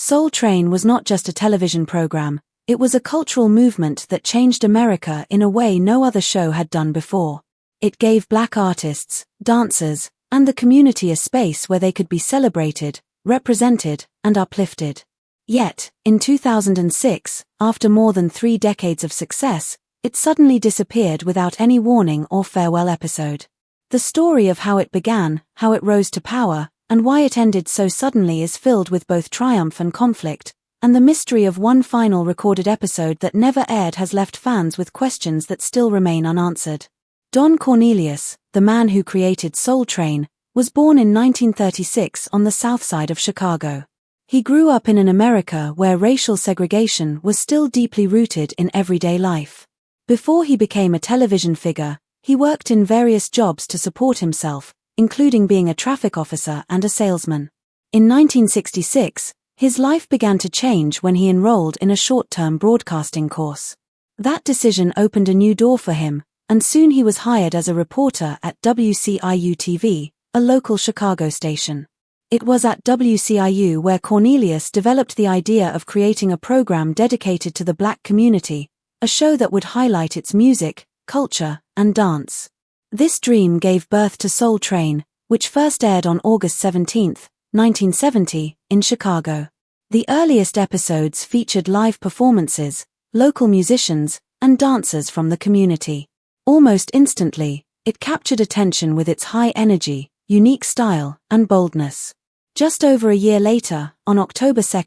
Soul Train was not just a television program, it was a cultural movement that changed America in a way no other show had done before. It gave Black artists, dancers, and the community a space where they could be celebrated, represented, and uplifted. Yet, in 2006, after more than 3 decades of success, it suddenly disappeared without any warning or farewell episode. The story of how it began, how it rose to power, and why it ended so suddenly is filled with both triumph and conflict, and the mystery of one final recorded episode that never aired has left fans with questions that still remain unanswered. Don Cornelius, the man who created Soul Train, was born in 1936 on the south side of Chicago. He grew up in an America where racial segregation was still deeply rooted in everyday life. Before he became a television figure, he worked in various jobs to support himself, including being a traffic officer and a salesman. In 1966, his life began to change when he enrolled in a short-term broadcasting course. That decision opened a new door for him, and soon he was hired as a reporter at WCIU-TV, a local Chicago station. It was at WCIU where Cornelius developed the idea of creating a program dedicated to the Black community, a show that would highlight its music, culture, and dance. This dream gave birth to Soul Train, which first aired on August 17, 1970, in Chicago. The earliest episodes featured live performances, local musicians, and dancers from the community. Almost instantly, it captured attention with its high energy, unique style, and boldness. Just over a year later, on October 2,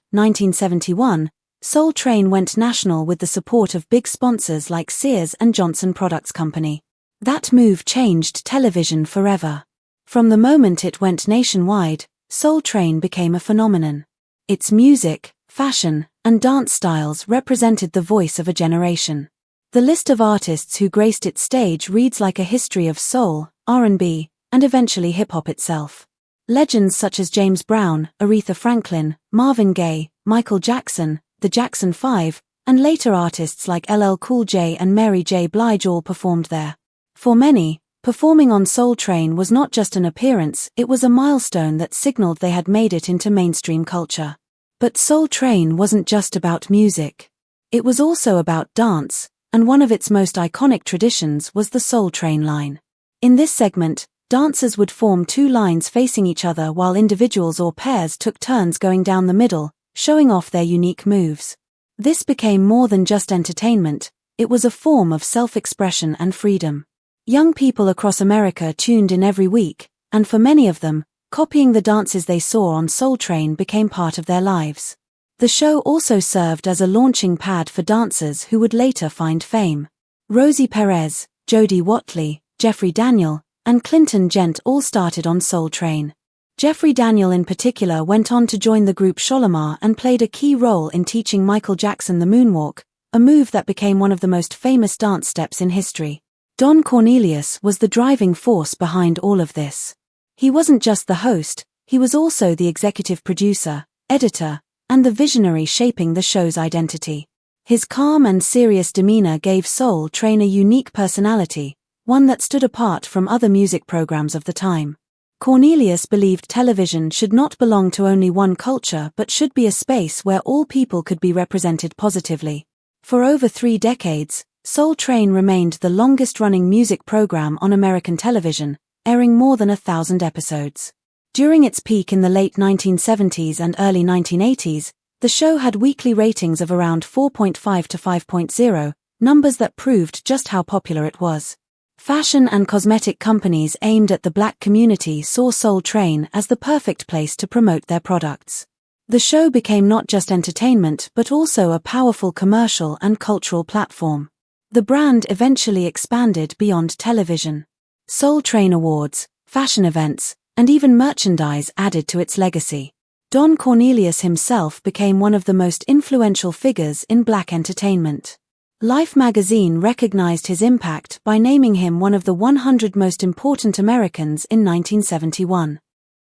1971, Soul Train went national with the support of big sponsors like Sears and Johnson Products Company. That move changed television forever. From the moment it went nationwide, Soul Train became a phenomenon. Its music, fashion, and dance styles represented the voice of a generation. The list of artists who graced its stage reads like a history of soul, R&B, and eventually hip-hop itself. Legends such as James Brown, Aretha Franklin, Marvin Gaye, Michael Jackson, the Jackson 5, and later artists like LL Cool J and Mary J. Blige all performed there. For many, performing on Soul Train was not just an appearance, it was a milestone that signaled they had made it into mainstream culture. But Soul Train wasn't just about music. It was also about dance, and one of its most iconic traditions was the Soul Train line. In this segment, dancers would form 2 lines facing each other while individuals or pairs took turns going down the middle, showing off their unique moves. This became more than just entertainment, it was a form of self-expression and freedom. Young people across America tuned in every week, and for many of them, copying the dances they saw on Soul Train became part of their lives. The show also served as a launching pad for dancers who would later find fame. Rosie Perez, Jody Watley, Jeffrey Daniel, and Clinton Gent all started on Soul Train. Jeffrey Daniel in particular went on to join the group Shalamar and played a key role in teaching Michael Jackson the moonwalk, a move that became one of the most famous dance steps in history. Don Cornelius was the driving force behind all of this. He wasn't just the host, he was also the executive producer, editor, and the visionary shaping the show's identity. His calm and serious demeanor gave Soul Train a unique personality, one that stood apart from other music programs of the time. Cornelius believed television should not belong to only one culture but should be a space where all people could be represented positively. For over 3 decades, Soul Train remained the longest-running music program on American television, airing more than 1,000 episodes. During its peak in the late 1970s and early 1980s, the show had weekly ratings of around 4.5 to 5.0, numbers that proved just how popular it was. Fashion and cosmetic companies aimed at the Black community saw Soul Train as the perfect place to promote their products. The show became not just entertainment but also a powerful commercial and cultural platform. The brand eventually expanded beyond television. Soul Train awards, fashion events, and even merchandise added to its legacy. Don Cornelius himself became one of the most influential figures in Black entertainment. Life magazine recognized his impact by naming him one of the 100 most important Americans in 1971.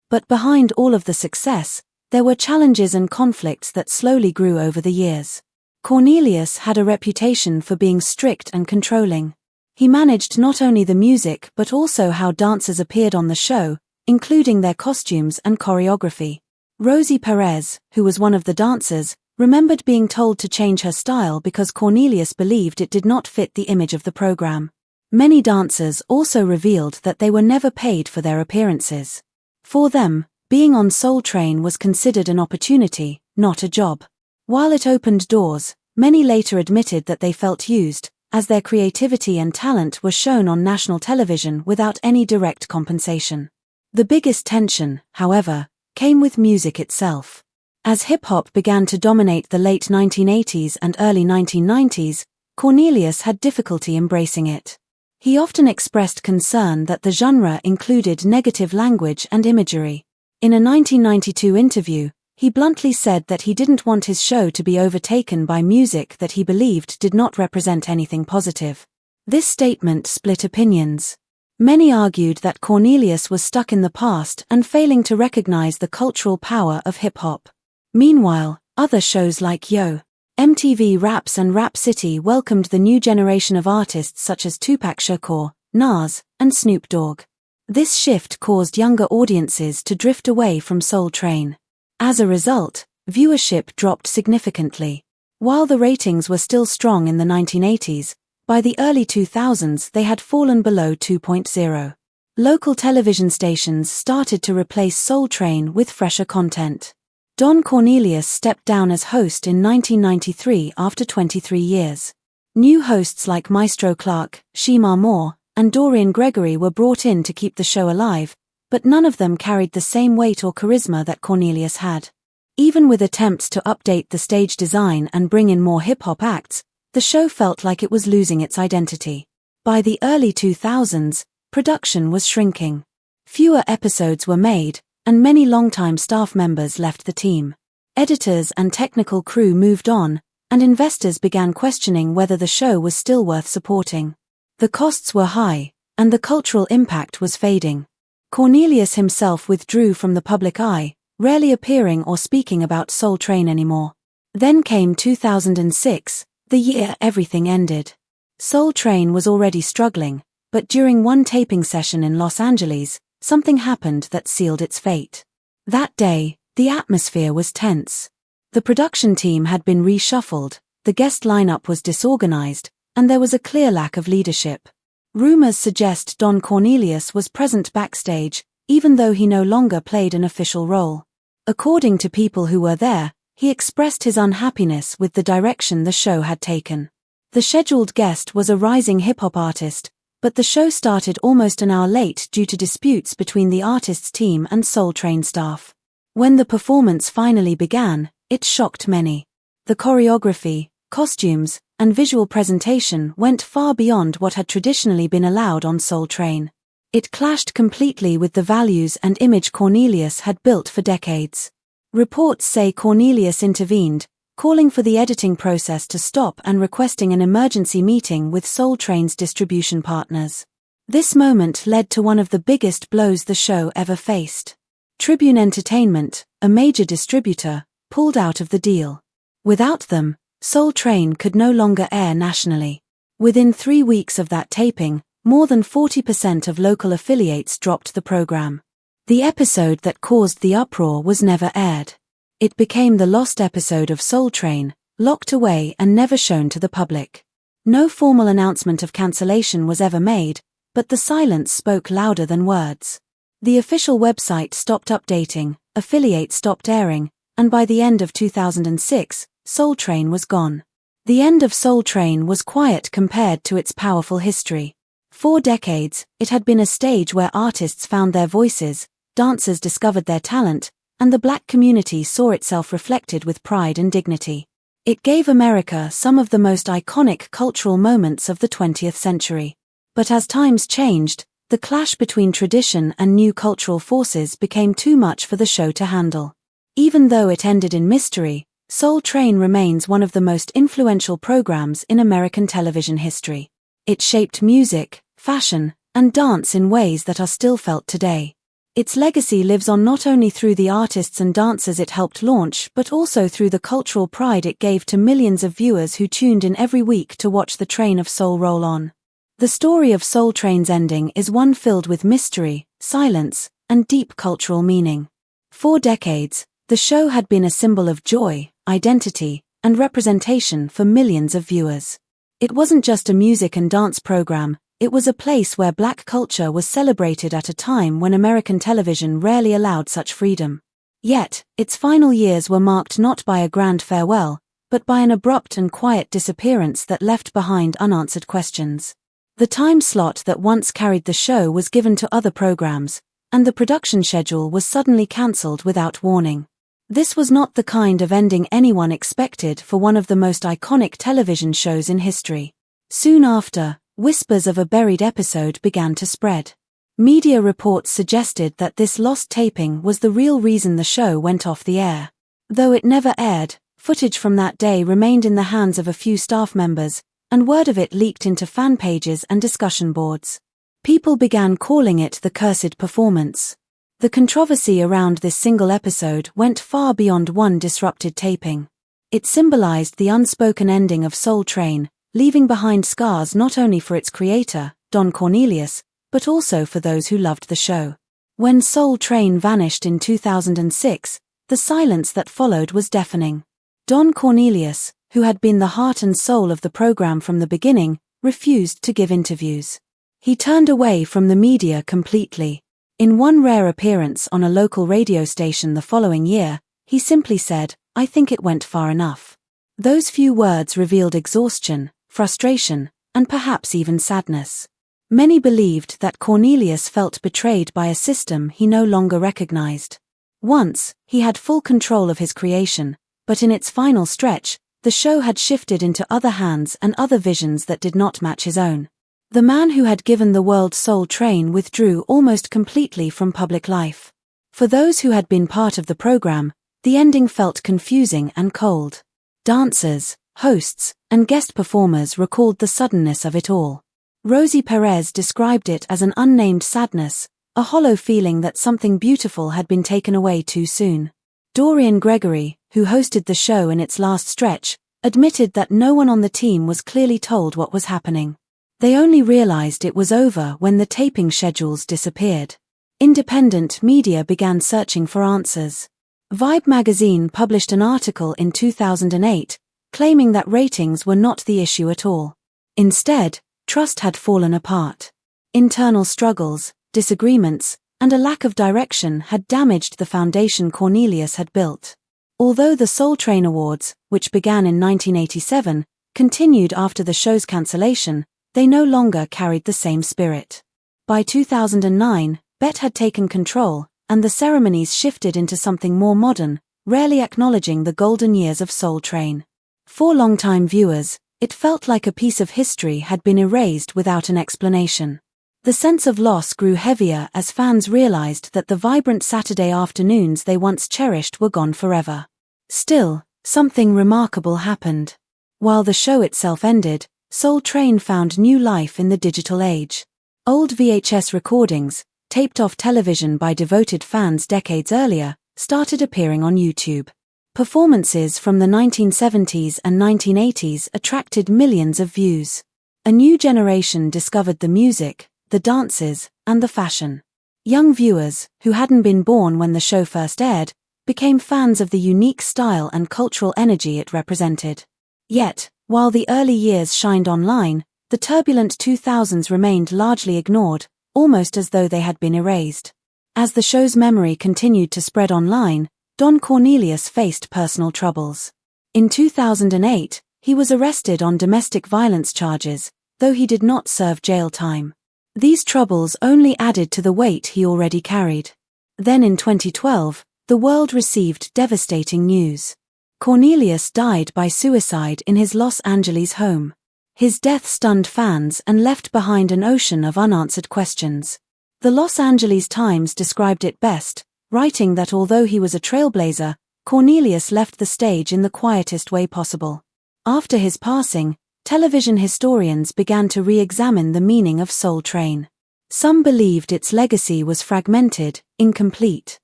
But behind all of the success, there were challenges and conflicts that slowly grew over the years. Cornelius had a reputation for being strict and controlling. He managed not only the music but also how dancers appeared on the show, including their costumes and choreography. Rosie Perez, who was one of the dancers, remembered being told to change her style because Cornelius believed it did not fit the image of the program. Many dancers also revealed that they were never paid for their appearances. For them, being on Soul Train was considered an opportunity, not a job. While it opened doors, many later admitted that they felt used, as their creativity and talent were shown on national television without any direct compensation. The biggest tension, however, came with music itself. As hip-hop began to dominate the late 1980s and early 1990s, Cornelius had difficulty embracing it. He often expressed concern that the genre included negative language and imagery. In a 1992 interview, he bluntly said that he didn't want his show to be overtaken by music that he believed did not represent anything positive. This statement split opinions. Many argued that Cornelius was stuck in the past and failing to recognize the cultural power of hip-hop. Meanwhile, other shows like Yo! MTV Raps and Rap City welcomed the new generation of artists such as Tupac Shakur, Nas, and Snoop Dogg. This shift caused younger audiences to drift away from Soul Train. As a result, viewership dropped significantly. While the ratings were still strong in the 1980s, by the early 2000s they had fallen below 2.0. Local television stations started to replace Soul Train with fresher content. Don Cornelius stepped down as host in 1993 after 23 years. New hosts like Maestro Clark, Shemar Moore, and Dorian Gregory were brought in to keep the show alive, but none of them carried the same weight or charisma that Cornelius had. Even with attempts to update the stage design and bring in more hip-hop acts, the show felt like it was losing its identity. By the early 2000s, production was shrinking. Fewer episodes were made, and many longtime staff members left the team. Editors and technical crew moved on, and investors began questioning whether the show was still worth supporting. The costs were high, and the cultural impact was fading. Cornelius himself withdrew from the public eye, rarely appearing or speaking about Soul Train anymore. Then came 2006, the year everything ended. Soul Train was already struggling, but during one taping session in Los Angeles, something happened that sealed its fate. That day, the atmosphere was tense. The production team had been reshuffled, the guest lineup was disorganized, and there was a clear lack of leadership. Rumors suggest Don Cornelius was present backstage, even though he no longer played an official role. According to people who were there, he expressed his unhappiness with the direction the show had taken. The scheduled guest was a rising hip-hop artist, but the show started almost an hour late due to disputes between the artist's team and Soul Train staff. When the performance finally began, it shocked many. The choreography, costumes, and visual presentation went far beyond what had traditionally been allowed on Soul Train. It clashed completely with the values and image Cornelius had built for decades. Reports say Cornelius intervened, calling for the editing process to stop and requesting an emergency meeting with Soul Train's distribution partners. This moment led to one of the biggest blows the show ever faced. Tribune Entertainment, a major distributor, pulled out of the deal. Without them, Soul Train could no longer air nationally. Within 3 weeks of that taping, more than 40% of local affiliates dropped the program. The episode that caused the uproar was never aired. It became the lost episode of Soul Train, locked away and never shown to the public. No formal announcement of cancellation was ever made, but the silence spoke louder than words. The official website stopped updating, affiliates stopped airing, and by the end of 2006, Soul Train was gone. The end of Soul Train was quiet compared to its powerful history. For decades, it had been a stage where artists found their voices, dancers discovered their talent, and the Black community saw itself reflected with pride and dignity. It gave America some of the most iconic cultural moments of the 20th century. But as times changed, the clash between tradition and new cultural forces became too much for the show to handle. Even though it ended in mystery, Soul Train remains one of the most influential programs in American television history. It shaped music, fashion, and dance in ways that are still felt today. Its legacy lives on not only through the artists and dancers it helped launch but also through the cultural pride it gave to millions of viewers who tuned in every week to watch the train of soul roll on. The story of Soul Train's ending is one filled with mystery, silence, and deep cultural meaning. For decades, The show had been a symbol of joy, identity, and representation for millions of viewers. It wasn't just a music and dance program, it was a place where Black culture was celebrated at a time when American television rarely allowed such freedom. Yet, its final years were marked not by a grand farewell, but by an abrupt and quiet disappearance that left behind unanswered questions. The time slot that once carried the show was given to other programs, and the production schedule was suddenly cancelled without warning. This was not the kind of ending anyone expected for one of the most iconic television shows in history. Soon after, whispers of a buried episode began to spread. Media reports suggested that this lost taping was the real reason the show went off the air. Though it never aired, footage from that day remained in the hands of a few staff members, and word of it leaked into fan pages and discussion boards. People began calling it the cursed performance. The controversy around this single episode went far beyond one disrupted taping. It symbolized the unspoken ending of Soul Train, leaving behind scars not only for its creator, Don Cornelius, but also for those who loved the show. When Soul Train vanished in 2006, the silence that followed was deafening. Don Cornelius, who had been the heart and soul of the program from the beginning, refused to give interviews. He turned away from the media completely. In one rare appearance on a local radio station the following year, he simply said, "I think it went far enough." Those few words revealed exhaustion, frustration, and perhaps even sadness. Many believed that Cornelius felt betrayed by a system he no longer recognized. Once, he had full control of his creation, but in its final stretch, the show had shifted into other hands and other visions that did not match his own. The man who had given the world Soul Train withdrew almost completely from public life. For those who had been part of the program, the ending felt confusing and cold. Dancers, hosts, and guest performers recalled the suddenness of it all. Rosie Perez described it as an unnamed sadness, a hollow feeling that something beautiful had been taken away too soon. Dorian Gregory, who hosted the show in its last stretch, admitted that no one on the team was clearly told what was happening. They only realized it was over when the taping schedules disappeared. Independent media began searching for answers. Vibe magazine published an article in 2008, claiming that ratings were not the issue at all. Instead, trust had fallen apart. Internal struggles, disagreements, and a lack of direction had damaged the foundation Cornelius had built. Although the Soul Train Awards, which began in 1987, continued after the show's cancellation, they no longer carried the same spirit. By 2009, BET had taken control, and the ceremonies shifted into something more modern, rarely acknowledging the golden years of Soul Train. For longtime viewers, it felt like a piece of history had been erased without an explanation. The sense of loss grew heavier as fans realized that the vibrant Saturday afternoons they once cherished were gone forever. Still, something remarkable happened. While the show itself ended, Soul Train found new life in the digital age. Old VHS recordings, taped off television by devoted fans decades earlier, started appearing on YouTube. Performances from the 1970s and 1980s attracted millions of views. A new generation discovered the music, the dances, and the fashion. Young viewers, who hadn't been born when the show first aired, became fans of the unique style and cultural energy it represented. Yet, while the early years shined online, the turbulent 2000s remained largely ignored, almost as though they had been erased. As the show's memory continued to spread online, Don Cornelius faced personal troubles. In 2008, he was arrested on domestic violence charges, though he did not serve jail time. These troubles only added to the weight he already carried. Then in 2012, the world received devastating news. Cornelius died by suicide in his Los Angeles home. His death stunned fans and left behind an ocean of unanswered questions. The Los Angeles Times described it best, writing that although he was a trailblazer, Cornelius left the stage in the quietest way possible. After his passing, television historians began to re-examine the meaning of Soul Train. Some believed its legacy was fragmented, incomplete.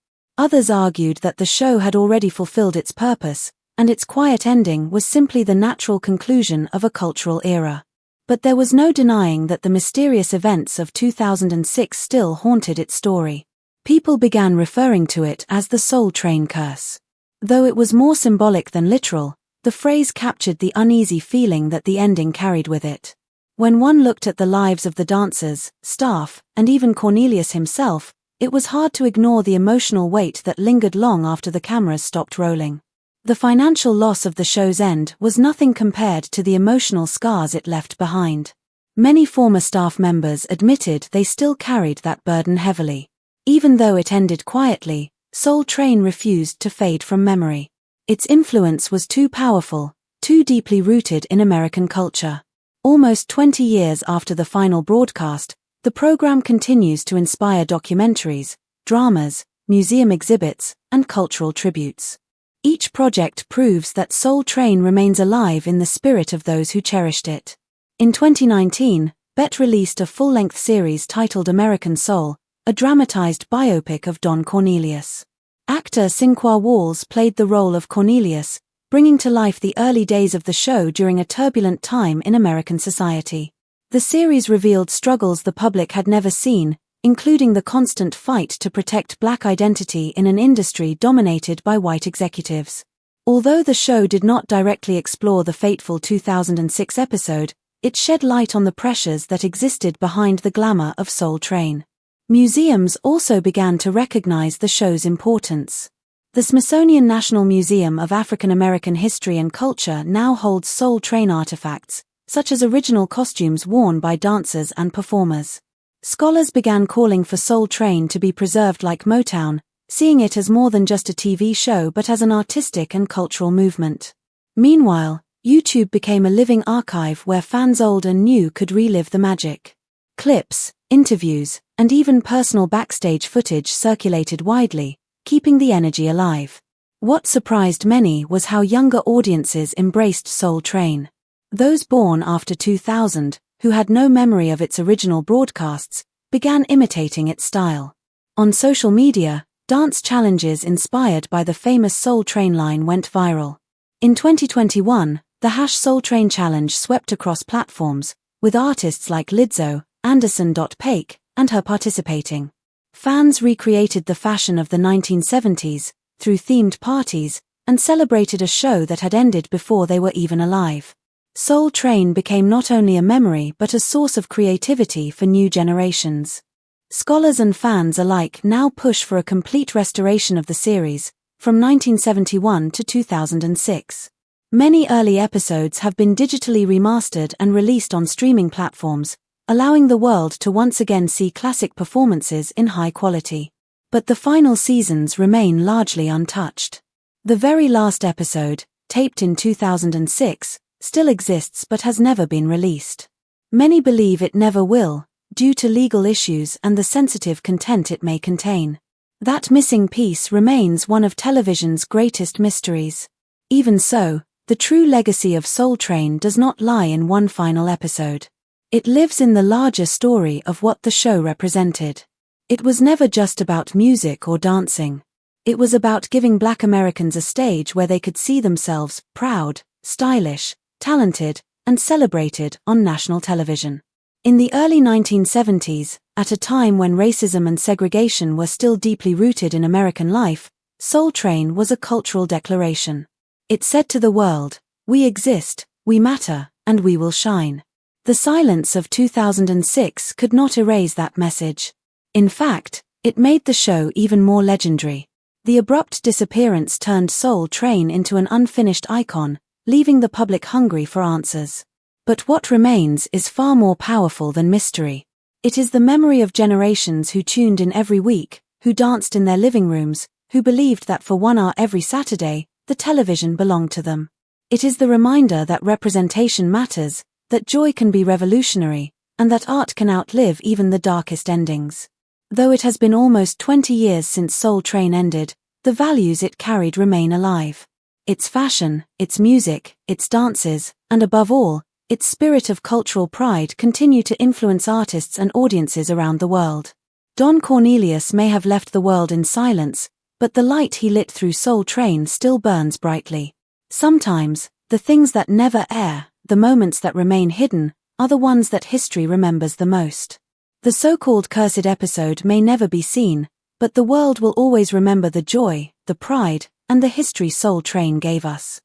Others argued that the show had already fulfilled its purpose, and its quiet ending was simply the natural conclusion of a cultural era. But there was no denying that the mysterious events of 2006 still haunted its story. People began referring to it as the Soul Train curse. Though it was more symbolic than literal, the phrase captured the uneasy feeling that the ending carried with it. When one looked at the lives of the dancers, staff, and even Cornelius himself, it was hard to ignore the emotional weight that lingered long after the cameras stopped rolling. The financial loss of the show's end was nothing compared to the emotional scars it left behind. Many former staff members admitted they still carried that burden heavily. Even though it ended quietly, Soul Train refused to fade from memory. Its influence was too powerful, too deeply rooted in American culture. Almost 20 years after the final broadcast, the program continues to inspire documentaries, dramas, museum exhibits, and cultural tributes. Each project proves that Soul Train remains alive in the spirit of those who cherished it. In 2019, BET released a full-length series titled American Soul, a dramatized biopic of Don Cornelius. Actor Sinqua Walls played the role of Cornelius, bringing to life the early days of the show during a turbulent time in American society. The series revealed struggles the public had never seen, including the constant fight to protect Black identity in an industry dominated by white executives. Although the show did not directly explore the fateful 2006 episode, it shed light on the pressures that existed behind the glamour of Soul Train. Museums also began to recognize the show's importance. The Smithsonian National Museum of African American History and Culture now holds Soul Train artifacts, such as original costumes worn by dancers and performers. Scholars began calling for Soul Train to be preserved like Motown, seeing it as more than just a TV show but as an artistic and cultural movement. Meanwhile, YouTube became a living archive where fans old and new could relive the magic. Clips, interviews, and even personal backstage footage circulated widely, keeping the energy alive. What surprised many was how younger audiences embraced Soul Train. Those born after 2000, who had no memory of its original broadcasts, began imitating its style. On social media, dance challenges inspired by the famous Soul Train line went viral. In 2021, the #Soul Train challenge swept across platforms, with artists like Lizzo, Anderson.Paak, and her participating. Fans recreated the fashion of the 1970s, through themed parties, and celebrated a show that had ended before they were even alive. Soul Train became not only a memory but a source of creativity for new generations. Scholars and fans alike now push for a complete restoration of the series, from 1971 to 2006. Many early episodes have been digitally remastered and released on streaming platforms, allowing the world to once again see classic performances in high quality. But the final seasons remain largely untouched. The very last episode, taped in 2006, still exists but has never been released. Many believe it never will, due to legal issues and the sensitive content it may contain. That missing piece remains one of television's greatest mysteries. Even so, the true legacy of Soul Train does not lie in one final episode. It lives in the larger story of what the show represented. It was never just about music or dancing. It was about giving Black Americans a stage where they could see themselves proud, stylish, talented, and celebrated on national television. In the early 1970s, at a time when racism and segregation were still deeply rooted in American life, Soul Train was a cultural declaration. It said to the world, "We exist, we matter, and we will shine." The silence of 2006 could not erase that message. In fact, it made the show even more legendary. The abrupt disappearance turned Soul Train into an unfinished icon, leaving the public hungry for answers. But what remains is far more powerful than mystery. It is the memory of generations who tuned in every week, who danced in their living rooms, who believed that for 1 hour every Saturday, the television belonged to them. It is the reminder that representation matters, that joy can be revolutionary, and that art can outlive even the darkest endings. Though it has been almost 20 years since Soul Train ended, the values it carried remain alive. Its fashion, its music, its dances, and above all, its spirit of cultural pride continue to influence artists and audiences around the world. Don Cornelius may have left the world in silence, but the light he lit through Soul Train still burns brightly. Sometimes, the things that never air, the moments that remain hidden, are the ones that history remembers the most. The so-called cursed episode may never be seen, but the world will always remember the joy, the pride, and the history Soul Train gave us.